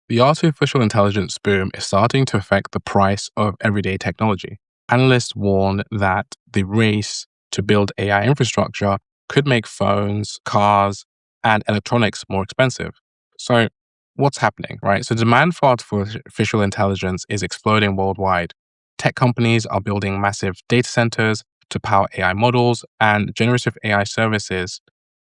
The artificial intelligence boom is starting to affect the price of everyday technology. Analysts warn that the race to build AI infrastructure could make phones, cars, and electronics more expensive. So, what's happening, right? So, demand for artificial intelligence is exploding worldwide. Tech companies are building massive data centers to power AI models and generative AI services.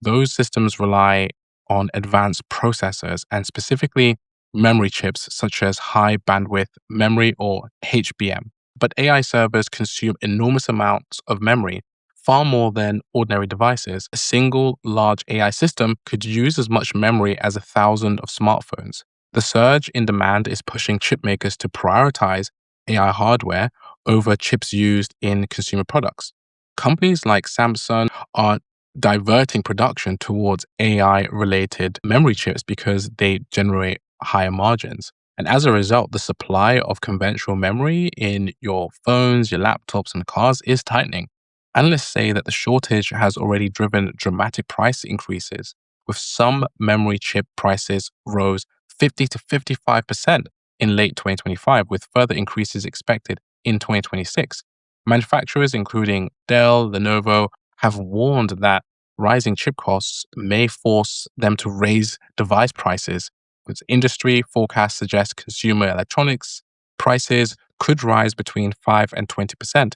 Those systems rely on advanced processors and specifically memory chips such as high bandwidth memory or HBM. But AI servers consume enormous amounts of memory, far more than ordinary devices. A single large AI system could use as much memory as 1,000 of smartphones. The surge in demand is pushing chip makers to prioritize AI hardware over chips used in consumer products. Companies like Samsung are diverting production towards AI related memory chips because they generate higher margins. And as a result, the supply of conventional memory in your phones, your laptops, and cars is tightening. Analysts say that the shortage has already driven dramatic price increases, with some memory chip prices rose 50 to 55% in late 2025, with further increases expected in 2026. Manufacturers, including Dell, Lenovo, have warned that rising chip costs may force them to raise device prices, with industry forecasts suggest consumer electronics prices could rise between 5 and 20%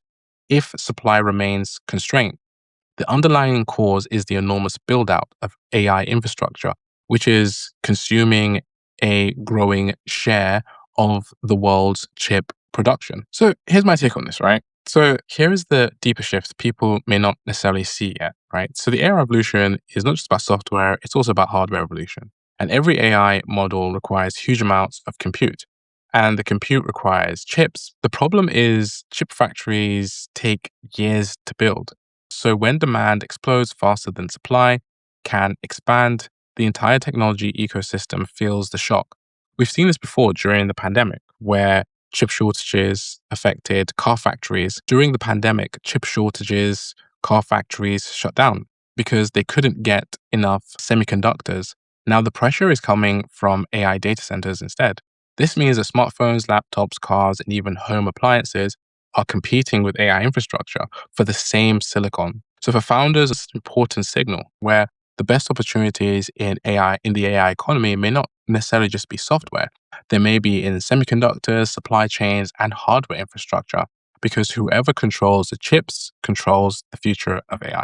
if supply remains constrained. The underlying cause is the enormous build out of AI infrastructure, which is consuming a growing share of the world's chip production. So here's my take on this, right? So here is the deeper shift people may not necessarily see yet, right? So the AI revolution is not just about software, it's also about hardware revolution. And every AI model requires huge amounts of compute. And the compute requires chips. The problem is chip factories take years to build. So when demand explodes faster than supply can expand, the entire technology ecosystem feels the shock. We've seen this before during the pandemic, where chip shortages affected car factories. During the pandemic, chip shortages, car factories shut down because they couldn't get enough semiconductors. Now the pressure is coming from AI data centers instead. This means that smartphones, laptops, cars, and even home appliances are competing with AI infrastructure for the same silicon. So for founders, it's an important signal where the best opportunities in the AI economy may not necessarily just be software. They may be in semiconductors, supply chains, and hardware infrastructure, because whoever controls the chips controls the future of AI.